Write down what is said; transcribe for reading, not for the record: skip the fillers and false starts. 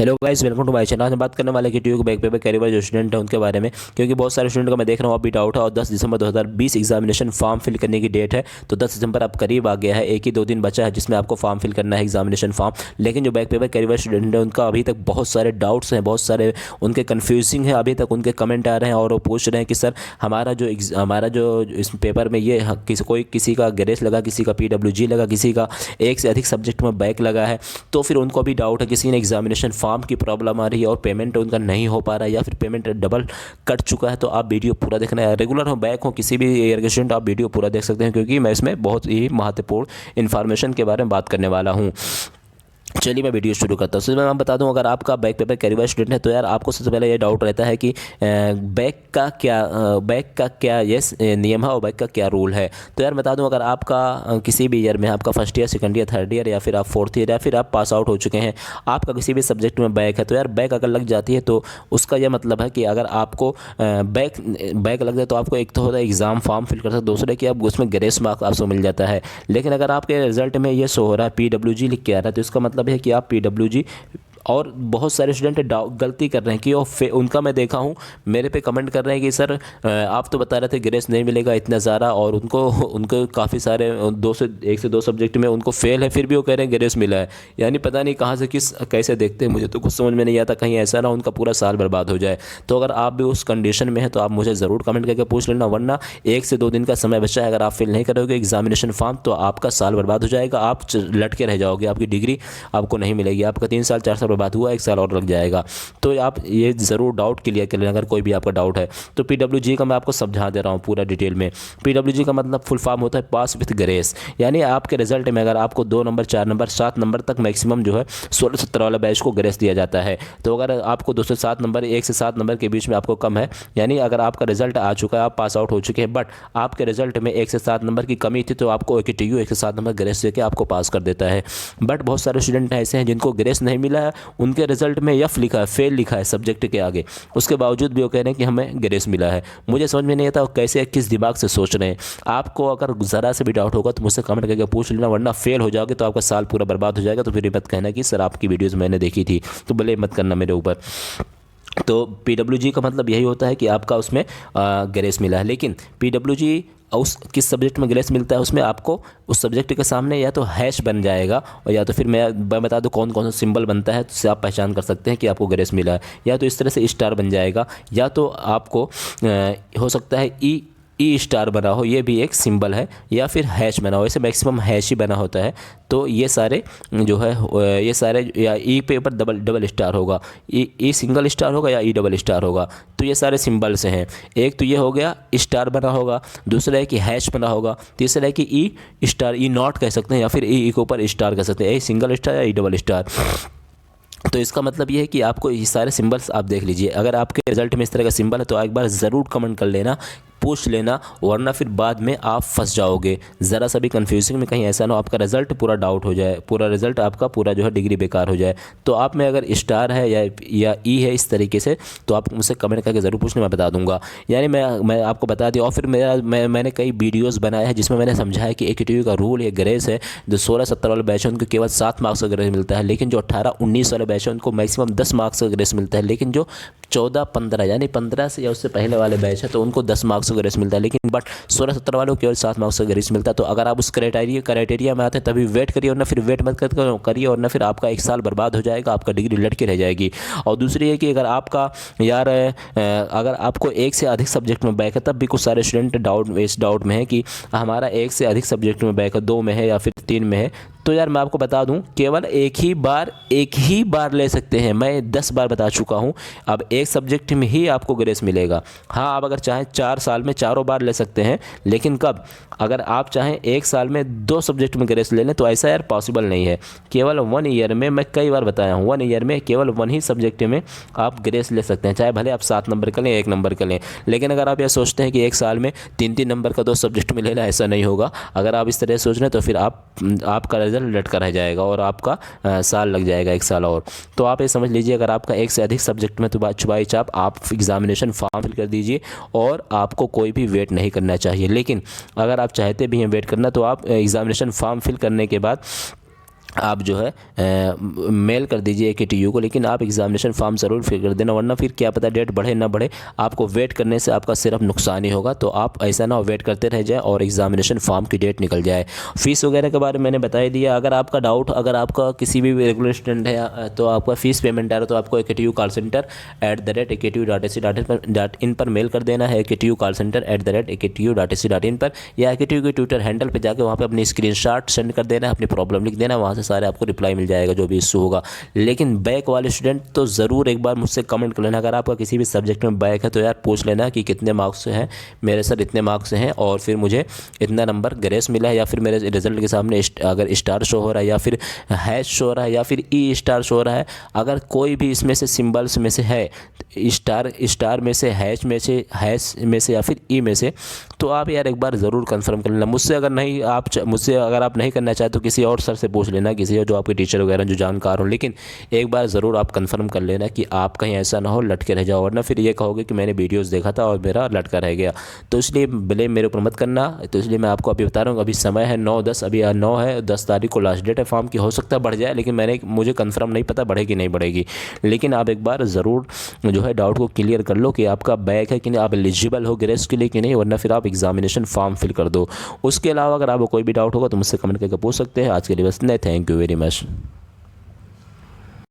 Hello guys, welcome to my channel. हम बात करने वाले कि ट्यूब बैक पेपर कैरी वाले जो स्टूडेंट हैं उनके बारे में, क्योंकि बहुत सारे स्टूडेंट का मैं देख रहा हूँ अभी डाउट है। और 10 दिसंबर 2020 एग्जामिनेशन फॉर्म फिल करने की डेट है, तो 10 दिसंबर अब करीब आ गया है। एक ही 2 दिन बचा है जिसमें आपको फॉर्म फिल करना है, एग्जामिनेशन फॉर्म। लेकिन जो बैक पेपर कैरी वाले स्टूडेंट हैं उनका अभी तक बहुत सारे डाउट्स हैं, बहुत सारे उनके कन्फ्यूजिंग है। अभी तक उनके कमेंट आ रहे हैं और वो पूछ रहे हैं कि सर हमारा जो इस पेपर में ये किसी का ग्रेस लगा, किसी का PWG लगा, किसी का एक से अधिक सब्जेक्ट में बैक लगा है। तो फिर उनको भी डाउट है, किसी ने एग्जामिनेशन फॉर्म की प्रॉब्लम आ रही है और पेमेंट उनका नहीं हो पा रहा है, या फिर पेमेंट डबल कट चुका है। तो आप वीडियो पूरा देखना है, रेगुलर हो बैक हो किसी भी ईयर के स्टूडेंट, आप वीडियो पूरा देख सकते हैं, क्योंकि मैं इसमें बहुत ही महत्वपूर्ण इन्फॉर्मेशन के बारे में बात करने वाला हूँ। चलिए मैं वीडियो शुरू करता हूँ। सबसे पहले मैं बता दूं, अगर आपका बैक पेपर कैरी वाले स्टूडेंट है तो यार आपको सबसे पहले ये डाउट रहता है कि बैक का क्या नियम है और बैक का क्या रूल है। तो यार बता दूं, अगर आपका किसी भी ईयर में, आपका first year, second year, third year, या फिर आप फोर्थ ईयर, या फिर आप पास आउट हो चुके हैं, आपका किसी भी सब्जेक्ट में बैक है, तो यार बैक अगर लग जाती है तो उसका यह मतलब है कि अगर आपको बैक लग जाए तो आपको एक तो होता है एग्ज़ाम फॉर्म फिल कर सकते, दूसरे कि आप उसमें ग्रेस मार्क आपको मिल जाता है। लेकिन अगर आपके रिजल्ट में ये शो हो रहा है PWG लिख के आ रहा है, तो इसका मतलब है कि आप PWG, और बहुत सारे स्टूडेंट गलती कर रहे हैं कि उनका मैं देखा हूँ, मेरे पे कमेंट कर रहे हैं कि सर आप तो बता रहे थे ग्रेस नहीं मिलेगा इतना ज़्यादा, और उनको काफ़ी सारे 1 से 2 सब्जेक्ट में उनको फेल है, फिर भी वो कह रहे हैं ग्रेस मिला है। यानी पता नहीं कहाँ से कैसे देखते हैं, मुझे तो कुछ समझ में नहीं आता। कहीं ऐसा ना उनका पूरा साल बर्बाद हो जाए। तो अगर आप भी उस कंडीशन में हैं तो आप मुझे ज़रूर कमेंट करके पूछ लेना, वरना 1 से 2 दिन का समय बचा है। अगर आप फिल नहीं करोगे एग्जामिनेशन फॉर्म तो आपका साल बर्बाद हो जाएगा, आप लटके रह जाओगे, आपकी डिग्री आपको नहीं मिलेगी, आपका 3 साल 4 साल बर्बाद हुआ, 1 साल और लग जाएगा। तो आप ये ज़रूर डाउट क्लियर कर लेना अगर कोई भी आपका डाउट है। तो PWG का मैं आपको समझा दे रहा हूँ पूरा डिटेल में। PWG का मतलब फुल फॉर्म होता है पास विथ ग्रेस। यानी आपके रिजल्ट में अगर आपको 2 नंबर, 4 नंबर, 7 नंबर तक मैक्सिमम जो है 16-17 वाला बैच को ग्रेस दिया जाता है। तो अगर आपको 2 से 7 नंबर, 1 से 7 नंबर के बीच में आपको कम है, यानी अगर आपका रिजल्ट आ चुका है, आप पास आउट हो चुके हैं, बट आपके रिजल्ट में 1 से 7 नंबर की कमी थी, तो आपको AKTU 1 से 7 नंबर ग्रेस देकर आपको पास कर देता है। बट बहुत सारे स्टूडेंट ऐसे हैं जिनको ग्रेस नहीं मिला है, उनके रिजल्ट में यफ लिखा है, फेल लिखा है सब्जेक्ट के आगे, उसके बावजूद भी वो कह रहे हैं कि हमें ग्रेस मिला है। मुझे समझ में नहीं आता कैसे, किस दिमाग से सोच रहे हैं। आपको अगर ज़रा से भी डाउट होगा तो मुझसे कमेंट करके पूछ लेना, वरना फेल हो जाओगे तो आपका साल पूरा बर्बाद हो जाएगा। तो फिर मत कहना कि सर आपकी वीडियोज़ मैंने देखी थी, तो भले मत करना मेरे ऊपर। तो PWG का मतलब यही होता है कि आपका उसमें ग्रेस मिला है। लेकिन PWG उस किस सब्जेक्ट में ग्रेस मिलता है, उसमें आपको उस सब्जेक्ट के सामने या तो हैश बन जाएगा, और या तो फिर मैं बता दूं कौन कौन सा सिंबल बनता है, जिससे आप पहचान कर सकते हैं कि आपको ग्रेस मिला है। या तो इस तरह से स्टार बन जाएगा, या तो आपको हो सकता है ई स्टार बना हो, ये भी एक सिंबल है, या फिर हैश बना हो। ऐसे मैक्सिमम हैश ही बना होता है। तो ये सारे जो है ये सारे, या ई पे ऊपर डबल स्टार होगा, ई सिंगल स्टार होगा, या ई डबल स्टार होगा। तो ये सारे सिंबल्स हैं। एक तो ये हो गया स्टार बना होगा, दूसरा है कि हैश बना होगा, तीसरा है कि ई स्टार, ई नॉट कह सकते हैं, या फिर ई के ऊपर स्टार कह सकते हैं, ए सिंगल स्टार या ई डबल स्टार। तो इसका मतलब ये है कि आपको ये सारे सिंबल्स आप देख लीजिए। अगर आपके रिजल्ट में इस तरह का सिंबल है तो एक बार ज़रूर कमेंट कर लेना, पूछ लेना, वरना फिर बाद में आप फंस जाओगे। ज़रा सा भी कन्फ्यूजिंग में कहीं ऐसा ना हो आपका रिजल्ट पूरा डाउट हो जाए, पूरा रिजल्ट आपका पूरा जो है डिग्री बेकार हो जाए। तो आप में अगर स्टार है या ई है इस तरीके से, तो आप मुझसे कमेंट करके ज़रूर पूछना, मैं बता दूंगा। यानी मैं आपको बता दिया। और फिर मैंने कई वीडियोज़ बनाए हैं जिसमें मैंने समझाया कि AKTU का रूल है, ग्रेस है। जो 16-17 वाले बैच है उनको केवल 7 मार्क्स का ग्रेस मिलता है, लेकिन जो 18-19 वाले बैच है उनको मैक्सिमम 10 मार्क्स का ग्रेस मिलता है। लेकिन जो 14-15 यानी 15 से या उससे पहले वाले बैच है तो उनको 10 मार्क्स का ग्रेस मिलता है, लेकिन बट 16-17 वालों को केवल 7 मार्क्स का ग्रेस मिलता है। तो अगर आप उस क्राइटेरिया में आते हैं तभी वेट करिए, और ना फिर वेट मत करिए, और ना फिर आपका 1 साल बर्बाद हो जाएगा, आपका डिग्री लटके रह जाएगी। और दूसरी है कि अगर आपका यार अगर आपको 1 से अधिक सब्जेक्ट में बैक है, तब भी कुछ सारे स्टूडेंट इस डाउट में है कि हमारा 1 से अधिक सब्जेक्ट में बैक है, 2 में है या फिर 3 में है। तो यार मैं आपको बता दूं, केवल एक ही बार ले सकते हैं। मैं 10 बार बता चुका हूं। अब एक सब्जेक्ट में ही आपको ग्रेस मिलेगा। हाँ, आप अगर चाहें 4 साल में चारों बार ले सकते हैं, लेकिन कब? अगर आप चाहें 1 साल में 2 सब्जेक्ट में ग्रेस ले लें तो ऐसा यार पॉसिबल नहीं है। केवल 1 ईयर में, मैं कई बार बताया हूँ, 1 ईयर में केवल 1 ही सब्जेक्ट में आप ग्रेस ले सकते हैं, चाहे भले आप 7 नंबर का लें, 1 नंबर का लें। लेकिन अगर आप यह सोचते हैं कि 1 साल में 3-3 नंबर का 2 सब्जेक्ट में लेना, ऐसा नहीं होगा। अगर आप इस तरह सोच रहे हैं तो फिर आपका रिजल्ट लटका रह जाएगा और आपका साल लग जाएगा, 1 साल और। तो आप ये समझ लीजिए, अगर आपका 1 से अधिक सब्जेक्ट में तो चुबाई चाप आप एग्जामिनेशन फॉर्म फिल कर दीजिए, और आपको कोई भी वेट नहीं करना चाहिए। लेकिन अगर आप चाहते भी हैं वेट करना, तो आप एग्जामिनेशन फॉर्म फिल करने के बाद आप जो है मेल कर दीजिए AKTU को, लेकिन आप एग्जामिनेशन फॉर्म ज़रूर फिल कर देना, वरना फिर क्या पता डेट बढ़े ना बढ़े, आपको वेट करने से आपका सिर्फ नुकसान ही होगा। तो आप ऐसा ना हो वेट करते रह जाए और एग्जामिनेशन फॉर्म की डेट निकल जाए। फ़ीस वगैरह के बारे में मैंने बता ही दिया। अगर आपका डाउट, अगर आपका किसी भी रेगुलर स्टूडेंट है तो आपका फ़ीस पेमेंट आ रहा है तो आपको AKTU कॉल सेंटर @aktu.ac.in पर मेल कर देना है, AKTU कॉल सेंटर @aktu.ac.in पर, या AKTU के ट्विटर हैंडल पर जाकर वहाँ पर अपनी स्क्रीनशॉट सेंड कर देना, अपनी प्रॉब्लम लिख देना, वहाँ से सारे आपको रिप्लाई मिल जाएगा जो भी इशू होगा। लेकिन बैक वाले स्टूडेंट तो ज़रूर एक बार मुझसे कमेंट कर लेना, अगर आपका किसी भी सब्जेक्ट में बैक है तो यार पूछ लेना कि कितने मार्क्स से हैं, मेरे सर इतने मार्क्स से हैं और फिर मुझे इतना नंबर ग्रेस मिला है, या फिर मेरे रिजल्ट के सामने अगर स्टार शो हो रहा है या फिर हैश शो हो रहा है या फिर ई स्टार शो हो रहा है, अगर कोई भी इसमें से सिंबल्स में से है, स्टार में से, हैश में से या फिर ई में से, तो आप यार एक बार ज़रूर कंफर्म कर लेना। मुझसे अगर आप नहीं करना चाहते तो किसी और सर से पूछ लेना, किसी और जो आपके टीचर वगैरह जो जानकार हो, लेकिन एक बार ज़रूर आप कंफर्म कर लेना कि आप कहीं ऐसा ना हो लटके रह जाओ, वरना फिर ये कहोगे कि मैंने वीडियोस देखा था और मेरा लटका रह गया। तो इसलिए ब्लेम मेरे ऊपर मत करना। तो इसलिए मैं आपको अभी बता रहा हूँ, अभी समय है 9-10, अभी 9 है, 10 तारीख को लास्ट डेट है फॉर्म की। हो सकता है बढ़ जाए, लेकिन मुझे कंफर्म नहीं पता बढ़ेगी नहीं बढ़ेगी, लेकिन आप एक बार ज़रूर जो है डाउट को क्लियर कर लो कि आपका बैक है कि नहीं, आप एलिजिबल हो ग्रेस के लिए कि नहीं, वरना फिर आप एग्जामिनेशन फॉर्म फिल कर दो। उसके अलावा अगर आपको कोई भी डाउट होगा तो मुझसे कमेंट करके पूछ सकते हैं। आज के लिए बस नहीं, थैंक यू वेरी मच।